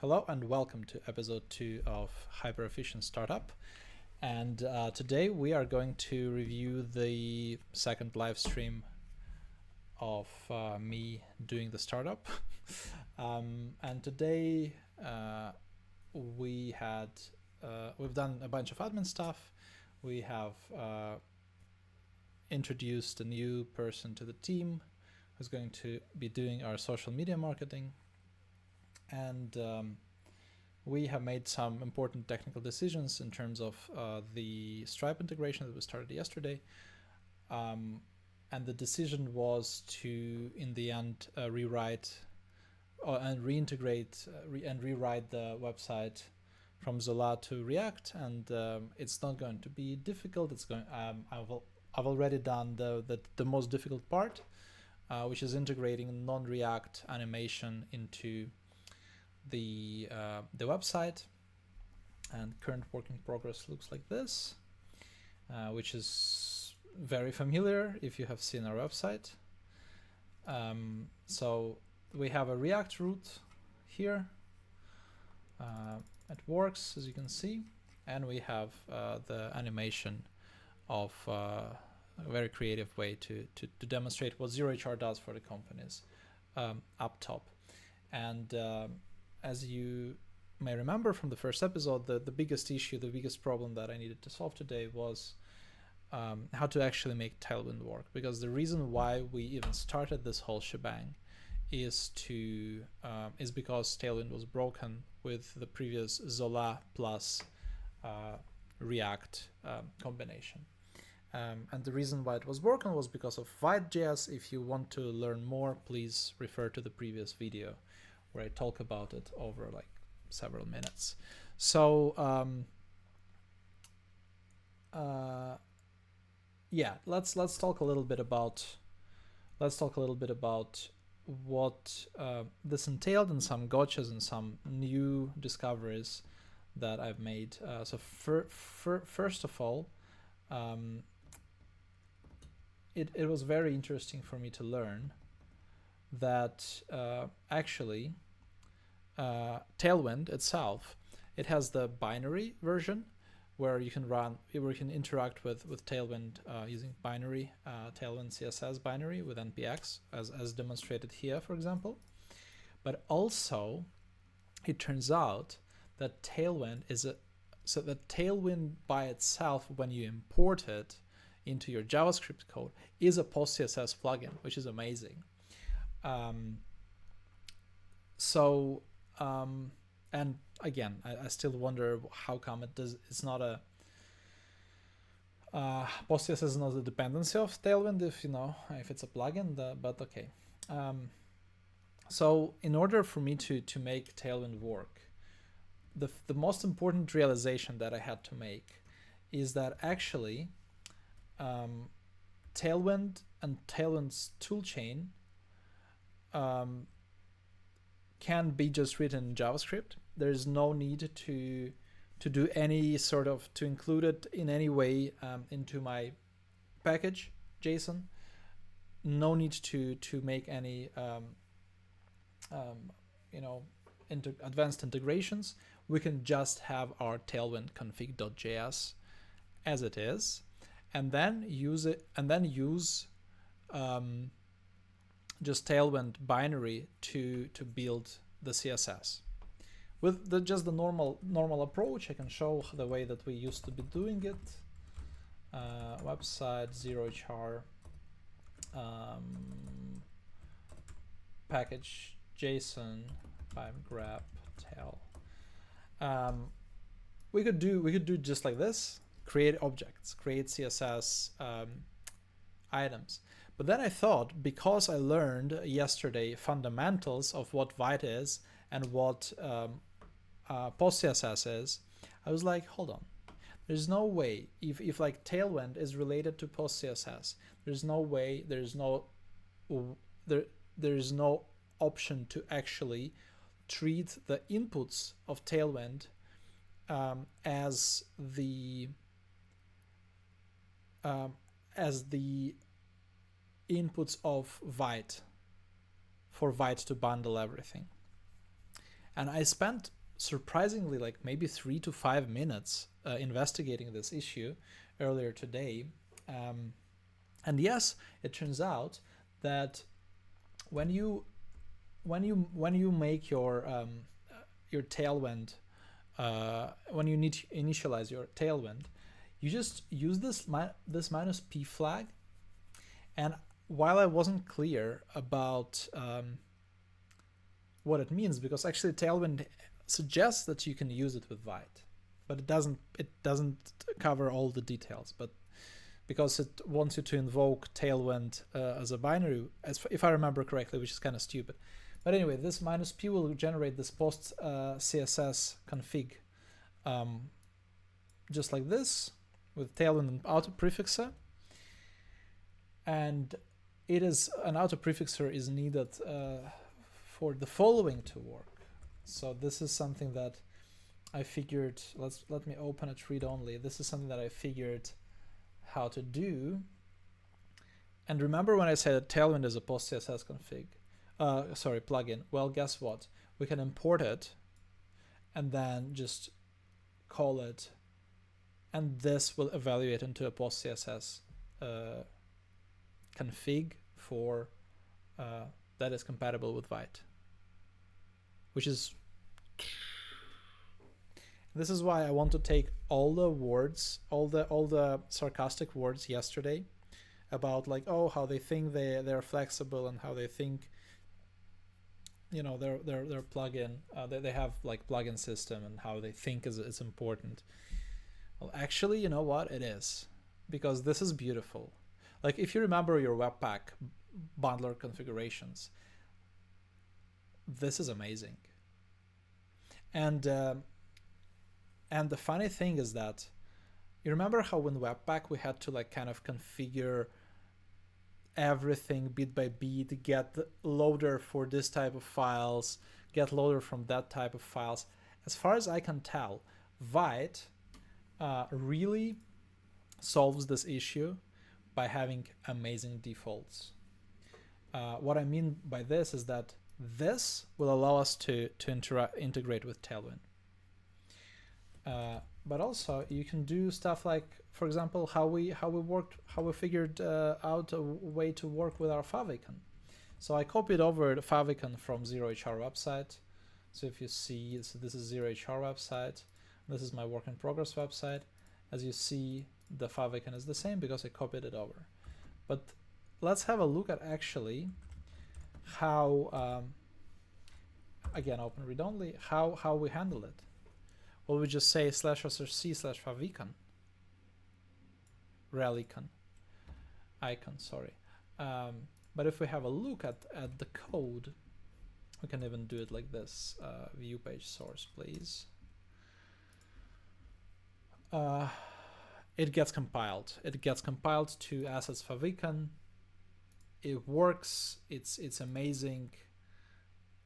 Hello and welcome to episode 2 of Hyperefficient Startup. And today we are going to review the second live stream of me doing the startup. And today we've done a bunch of admin stuff. We have introduced a new person to the team who's going to be doing our social media marketing. And we have made some important technical decisions in terms of the Stripe integration that we started yesterday. And the decision was to, in the end, rewrite and reintegrate and rewrite the website from Zola to React. And it's not going to be difficult. It's going. I've already done the most difficult part, which is integrating non-React animation into the website. And current work in progress looks like this, which is very familiar if you have seen our website. So we have a React root here. It works, as you can see, and we have the animation of a very creative way to demonstrate what ZeroHR does for the companies up top. And as you may remember from the first episode, the biggest issue, the biggest problem that I needed to solve today was how to actually make Tailwind work. Because the reason why we even started this whole shebang is because Tailwind was broken with the previous Zola plus React combination. And the reason why it was broken was because of vitejs. If you want to learn more, please refer to the previous video where I talk about it over like several minutes. So yeah, let's talk a little bit about what this entailed and some gotchas and some new discoveries that I've made. So first of all, it was very interesting for me to learn that actually Tailwind itself, it has the binary version where you can interact with Tailwind using binary, Tailwind CSS binary with npx as demonstrated here, for example. But also it turns out that Tailwind Tailwind by itself, when you import it into your JavaScript code, is a postcss plugin, which is amazing. And again, I still wonder how come it's not a postcss is not a dependency of Tailwind if it's a plugin, but okay. So in order for me to make Tailwind work, the most important realization that I had to make is that actually Tailwind and Tailwind's toolchain can be just written in JavaScript. There's no need to do any sort of, to include it in any way into my package JSON. No need to make any advanced integrations. We can just have our Tailwind config.js as it is, and then use just Tailwind binary to build the CSS. With just the normal approach, I can show the way that we used to be doing it. Website ZeroHR package JSON grep tail. We could do just like this: create objects, create CSS items. But then I thought, because I learned yesterday fundamentals of what Vite is and what postcss is, I was like, hold on. There's no way, if like Tailwind is related to postcss, there's no way, there's no option to actually treat the inputs of Tailwind as the inputs of Vite, for Vite to bundle everything. And I spent surprisingly like maybe 3 to 5 minutes investigating this issue earlier today. And yes, it turns out that when you make your tailwind, when you need to initialize your tailwind, you just use this minus p flag. And while I wasn't clear about what it means, because actually tailwind suggests that you can use it with Vite, but it doesn't cover all the details. But because it wants you to invoke tailwind as a binary, if I remember correctly, which is kind of stupid. But anyway, this minus p will generate this postcss config, just like this, with tailwind and auto prefixer. And it is an auto prefixer is needed for the following to work. So this is something that I figured. Let me open it read only. This is something that I figured how to do. And remember when I said that tailwind is a postcss config, plugin. Well, guess what? We can import it and then just call it, and this will evaluate into a postcss config for that is compatible with Vite, which is. This is why I want to take all the words, all the sarcastic words yesterday about like, oh, how they think they're flexible and how they think, you know, their plugin, they have like plugin system and how they think is important. Well, actually, you know what? It is, because this is beautiful. Like if you remember your Webpack bundler configurations, this is amazing. And the funny thing is that you remember how in Webpack we had to like kind of configure everything bit by bit, get the loader for this type of files, get loader from that type of files. As far as I can tell, Vite really solves this issue by having amazing defaults. What I mean by this is that this will allow us to integrate with Tailwind. But also you can do stuff like, for example, how we figured out a way to work with our favicon. So I copied over the favicon from 0HR website. So if you see, so this is 0HR website. This is my work in progress website. As you see, the favicon is the same because I copied it over. But let's have a look at actually how, again, open read only, how we handle it. Well, we just say /c/favicon, relicon, icon, sorry. But if we have a look at the code, we can even do it like this. View page source, please. It gets compiled. It gets compiled to assets favicon. It works. It's amazing.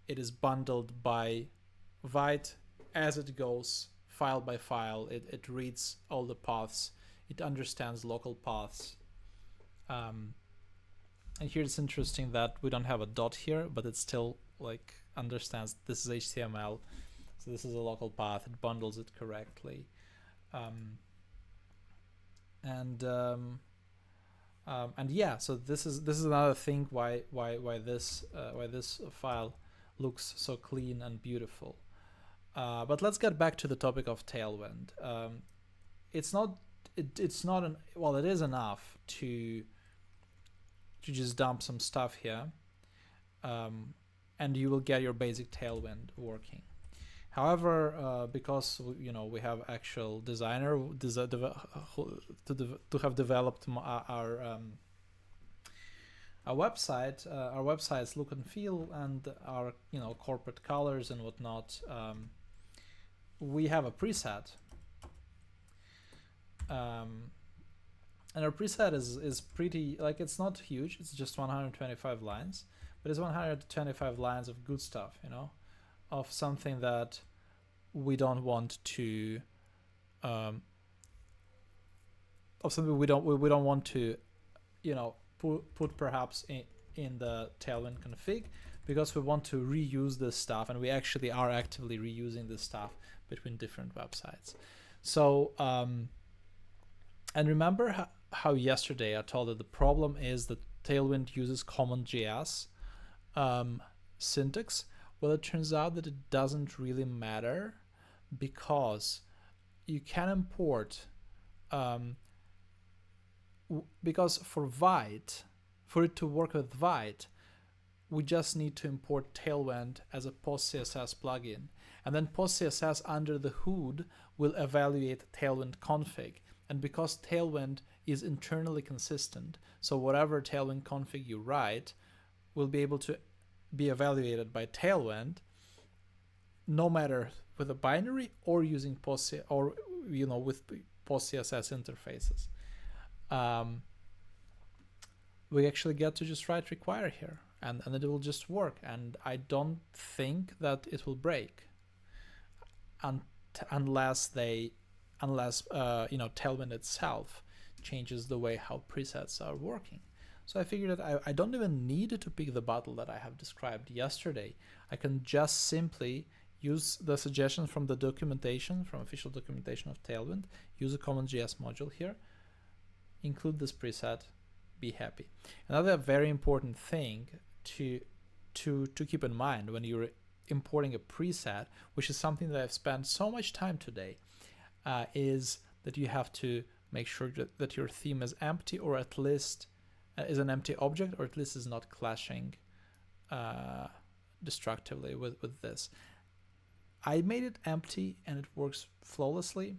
It is bundled by Vite as it goes, file by file. It reads all the paths. It understands local paths. And here it's interesting that we don't have a dot here, but it still like understands this is HTML. So this is a local path. It bundles it correctly. And yeah, so this is another thing why this file looks so clean and beautiful. But let's get back to the topic of Tailwind. It is enough to just dump some stuff here, and you will get your basic Tailwind working. However, because we have actual designer to have developed our website, our website's look and feel, and our corporate colors and whatnot, we have a preset, and our preset is pretty, like, it's not huge. It's just 125 lines, but it's 125 lines of good stuff, of something that we don't want to, of something we don't want to, put perhaps in the Tailwind config, because we want to reuse this stuff, and we actually are actively reusing this stuff between different websites. So, and remember how yesterday I told that the problem is that Tailwind uses CommonJS syntax? Well, it turns out that it doesn't really matter, because you can import, because for Vite, for it to work with Vite, we just need to import Tailwind as a postcss plugin, and then postcss under the hood will evaluate Tailwind config. And because Tailwind is internally consistent, so whatever Tailwind config you write will be able to be evaluated by Tailwind, no matter with a binary or using with postcss interfaces. We actually get to just write require here, and it will just work. And I don't think that it will break unless Tailwind itself changes the way how presets are working. So I figured that I don't even need to pick the bottle that I have described yesterday. I can just simply use the suggestions from the documentation, from official documentation of Tailwind, use a CommonJS module here, include this preset, be happy. Another very important thing to keep in mind when you're importing a preset, which is something that I've spent so much time today, is that you have to make sure that your theme is empty, or at least is an empty object, or at least is not clashing destructively with this. I made it empty and it works flawlessly.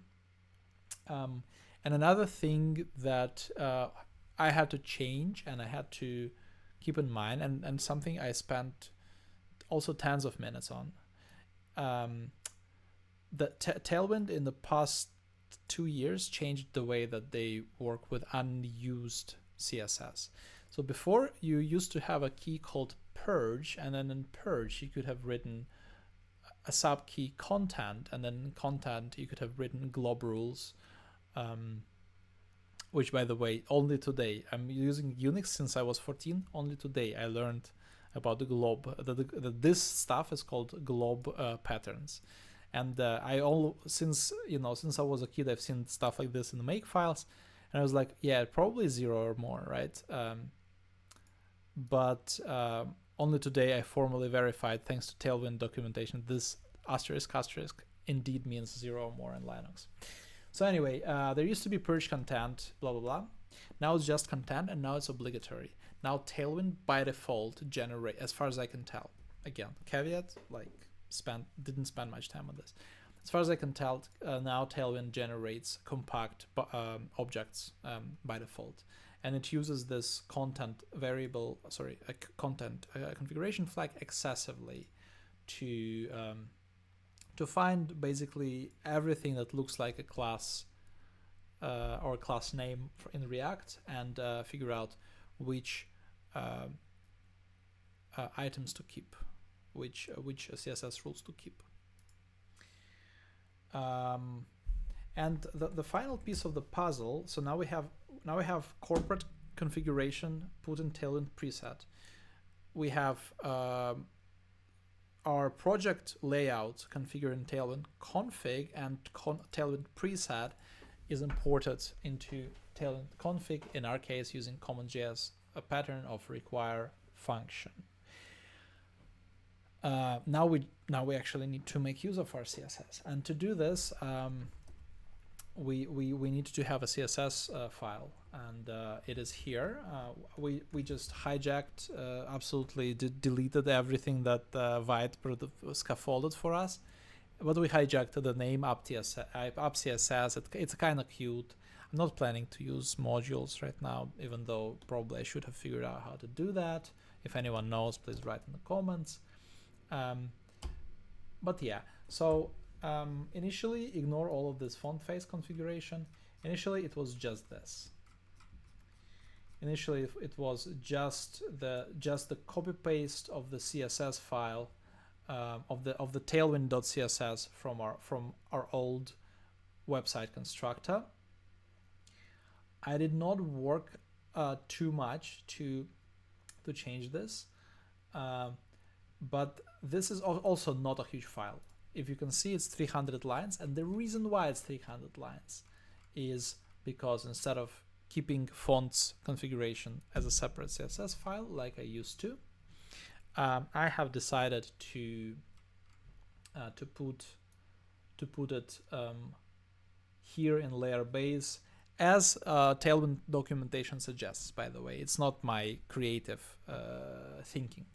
And another thing that I had to change and I had to keep in mind, and something I spent also tens of minutes on, the Tailwind in the past 2 years changed the way that they work with unused CSS. So before, you used to have a key called purge, and then in purge you could have written a subkey content, and then in content you could have written glob rules, which, by the way, only today, I'm using Unix since I was 14, only today I learned about the glob, that this stuff is called glob patterns. And since I was a kid, I've seen stuff like this in the make files, and I was like, yeah, probably 0 or more, right? But only today I formally verified, thanks to Tailwind documentation, this asterisk indeed means 0 or more in Linux. So anyway, there used to be purge content, blah, blah, blah. Now it's just content, and now it's obligatory. Now Tailwind by default generate, as far as I can tell, again, caveat, didn't spend much time on this. As far as I can tell, now Tailwind generates compact objects by default, and it uses this content variable, content configuration flag excessively to find basically everything that looks like a class or a class name in React, and figure out which items to keep, which CSS rules to keep. And the final piece of the puzzle. So now we have corporate configuration put in Tailwind preset. We have our project layout configured in Tailwind config, and Tailwind preset is imported into Tailwind config, in our case using CommonJS, a pattern of require function. Now we actually need to make use of our CSS, and to do this, we need to have a CSS file, and it is here. We just hijacked, absolutely deleted everything that Vite scaffolded for us, but we hijacked the name up.css. It's kind of cute. I'm not planning to use modules right now, even though probably I should have figured out how to do that. If anyone knows, please write in the comments. But yeah, so initially, ignore all of this font face configuration. Initially, it was just this. Initially, it was just the copy paste of the CSS file of the tailwind.css from our old website constructor. I did not work too much to change this. but this is also not a huge file. If you can see, it's 300 lines, and the reason why it's 300 lines is because instead of keeping fonts configuration as a separate CSS file like I used to, I have decided to put it here in layer base, as Tailwind documentation suggests. By the way, it's not my creative thinking.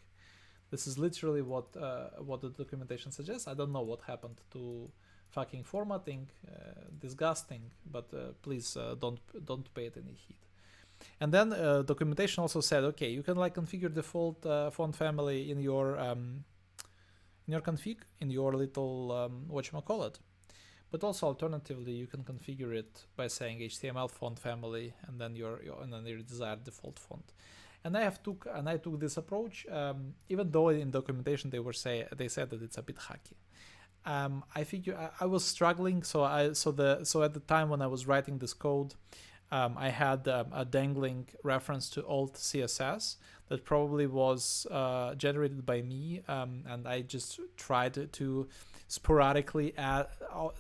This is literally what the documentation suggests. I don't know what happened to fucking formatting, disgusting, but please don't pay it any heed. And then documentation also said, okay, you can like configure default font family in your config, in your little whatchamacallit. But also alternatively, you can configure it by saying HTML font family and then your desired default font. And I took this approach, even though in documentation they said that it's a bit hacky. I figure I was struggling, so at the time when I was writing this code, I had a dangling reference to alt CSS that probably was generated by me, and I just tried to sporadically add.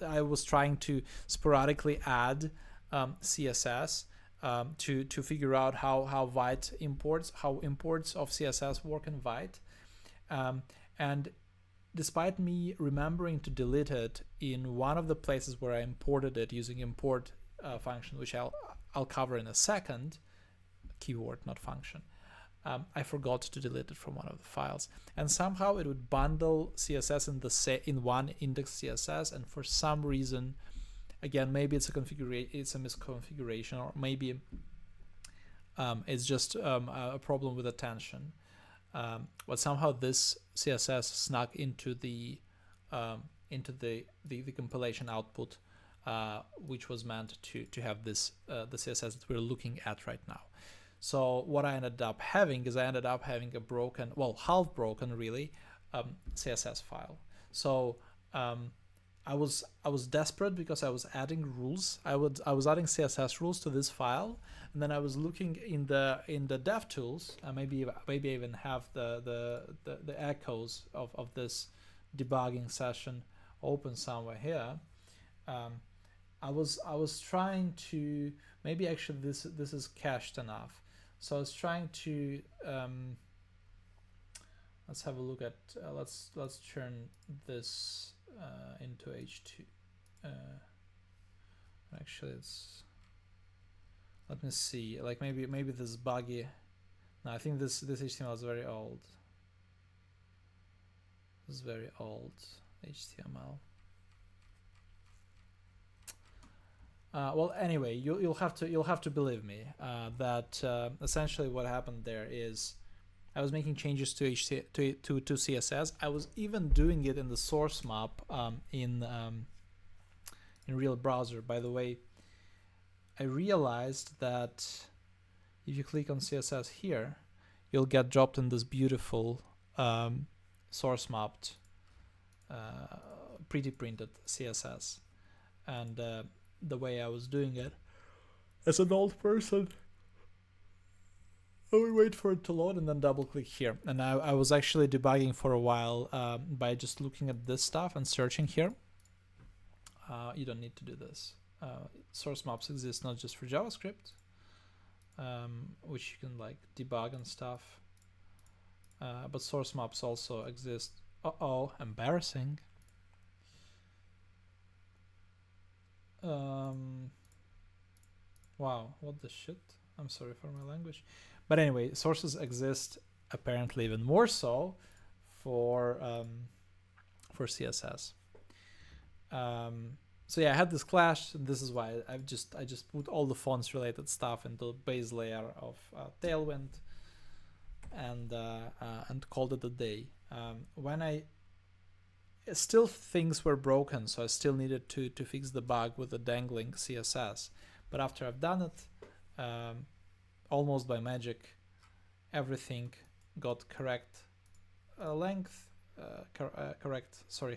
I was trying to sporadically add CSS to figure out how Vite imports of CSS work in Vite, and despite me remembering to delete it in one of the places where I imported it using import function, which I'll cover in a second, keyword not function, I forgot to delete it from one of the files, and somehow it would bundle CSS in one index CSS, and for some reason, again, maybe it's a misconfiguration, or maybe it's just a problem with attention. But somehow this CSS snuck into the compilation output, which was meant to have this the CSS that we're looking at right now. So what I ended up having is a broken, well, half broken really, CSS file. So I was desperate because I was adding rules. I was adding CSS rules to this file, and then I was looking in the DevTools. Maybe I even have the echoes of this debugging session open somewhere here. I was trying to, maybe actually this is cached enough. So I was trying to let's have a look at let's turn this into H2. Actually, let me see. Like maybe this is buggy. No, I think this HTML is very old. This is very old HTML. Well, anyway, you'll have to believe me that essentially what happened there is I was making changes to CSS. I was even doing it in the source map in real browser. By the way, I realized that if you click on CSS here, you'll get dropped in this beautiful source mapped pretty printed CSS, and the way I was doing it as an old person, I would wait for it to load and then double click here. And I was actually debugging for a while by just looking at this stuff and searching here. You don't need to do this. Source maps exist not just for JavaScript, which you can like debug and stuff, but source maps also exist. Embarrassing. Wow, what the shit? I'm sorry for my language. But anyway, sources exist apparently even more so for CSS. So yeah, I had this clash, and this is why I just put all the fonts related stuff into the base layer of Tailwind, and called it a day. When still things were broken, so I still needed to fix the bug with the dangling CSS. But after I've done it, almost by magic, everything got correct length,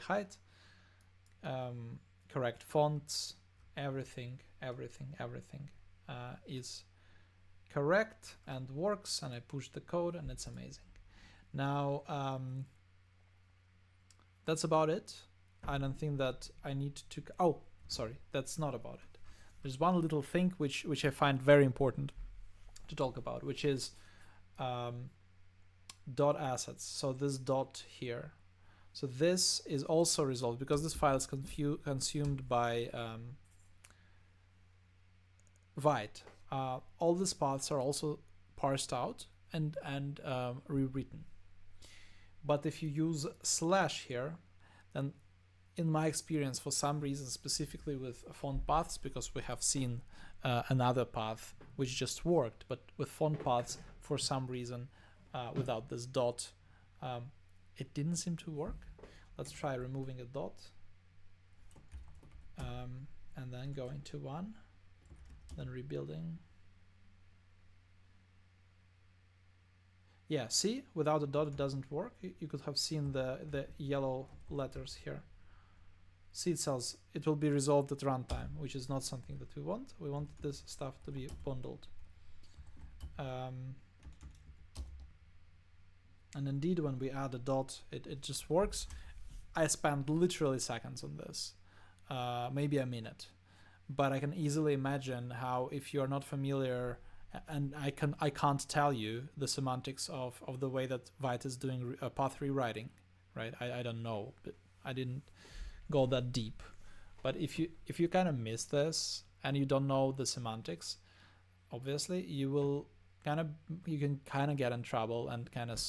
height, correct fonts, everything is correct and works, and I push the code and it's amazing. Now that's about it. I don't think that I need to. Oh, sorry, that's not about it. There's one little thing which I find very important to talk about, which is dot assets. So this dot here. So this is also resolved because this file is consumed by Vite. All these paths are also parsed out and rewritten. But if you use slash here, then in my experience, for some reason, specifically with font paths, because we have seen another path which just worked, but with font paths, for some reason, without this dot, it didn't seem to work. Let's try removing a dot. And then going to 1, then rebuilding. Yeah, see, without a dot it doesn't work. You could have seen the yellow letters here. See, it says it will be resolved at runtime, which is not something that we want. We want this stuff to be bundled. And indeed, when we add a dot, it just works. I spent literally seconds on this, maybe a minute. But I can easily imagine how, if you're not familiar, and I can't tell you the semantics of the way that Vite is doing path rewriting, right? I don't know, but I didn't go that deep. But if you kind of miss this and you don't know the semantics, obviously you can kind of get in trouble and kind of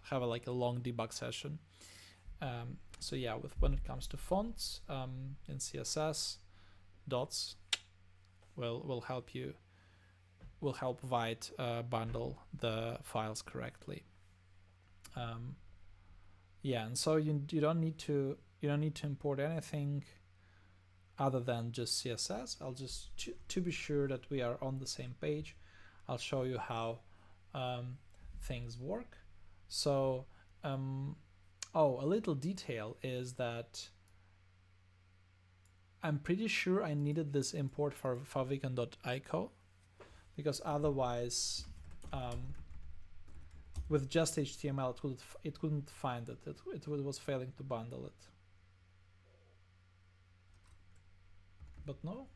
have a long debug session. So yeah, when it comes to fonts in CSS, dots will help Vite bundle the files correctly. Yeah, and so you don't need to import anything other than just CSS. I'll just to be sure that we are on the same page, I'll show you how things work. So a little detail is that I'm pretty sure I needed this import for favicon.ico, because otherwise with just HTML it couldn't find it. It was failing to bundle it. But no,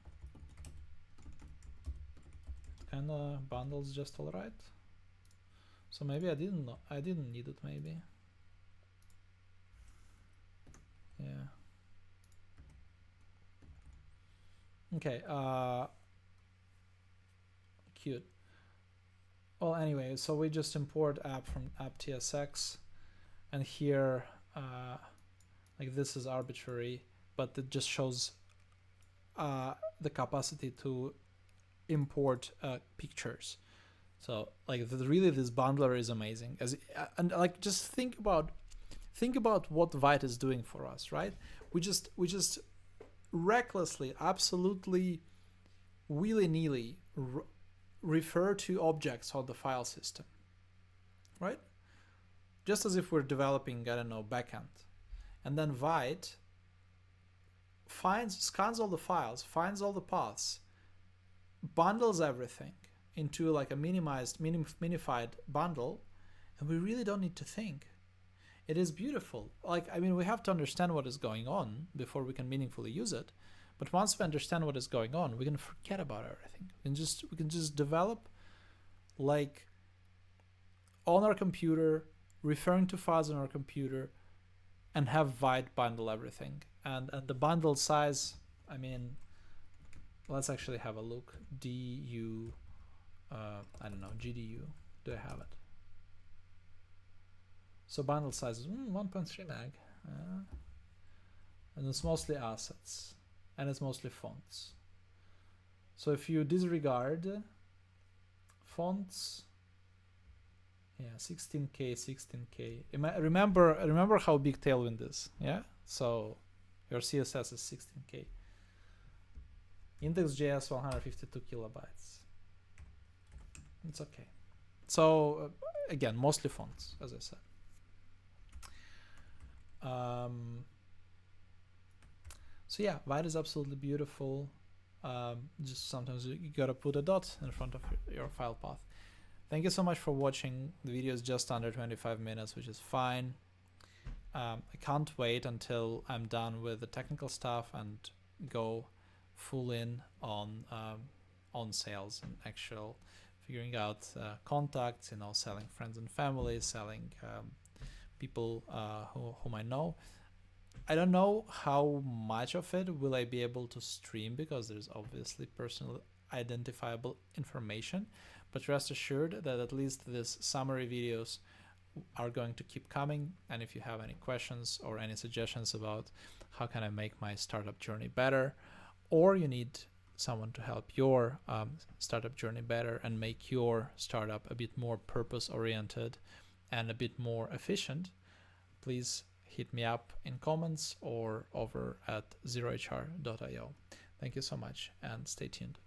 it kind of bundles just all right. So maybe I didn't need it, maybe. Yeah. Okay, cute. Well, anyway, so we just import app from app.tsx, and here this is arbitrary, but it just shows the capacity to import pictures. So really this bundler is amazing. Just think about what Vite is doing for us, right? We just recklessly, absolutely willy-nilly refer to objects on the file system, right? Just as if we're developing, I don't know, backend. And then Vite scans all the files, finds all the paths, bundles everything into a minified bundle, and we really don't need to think. It is beautiful. We have to understand what is going on before we can meaningfully use it. But once we understand what is going on, we can forget about everything. We can just develop on our computer, referring to files on our computer, and have Vite bundle everything. And the bundle size, let's actually have a look. GDU, do I have it? So bundle size is 1.3 meg, and it's mostly assets, and it's mostly fonts. So if you disregard fonts, yeah, 16K. Remember how big Tailwind is, yeah? So your CSS is 16K. Index.js 152 kilobytes. It's okay. So again, mostly fonts, as I said. So yeah, Vite is absolutely beautiful. Just sometimes you gotta put a dot in front of your file path. Thank you so much for watching. The video is just under 25 minutes, which is fine. I can't wait until I'm done with the technical stuff and go full in on sales and actual figuring out contacts, selling friends and family, selling people whom I know. I don't know how much of it will I be able to stream, because there's obviously personal identifiable information, but rest assured that at least these summary videos are going to keep coming. And if you have any questions or any suggestions about how can I make my startup journey better, or you need someone to help your startup journey better and make your startup a bit more purpose oriented and a bit more efficient, please hit me up in comments or over at zerohr.io. Thank you so much and stay tuned.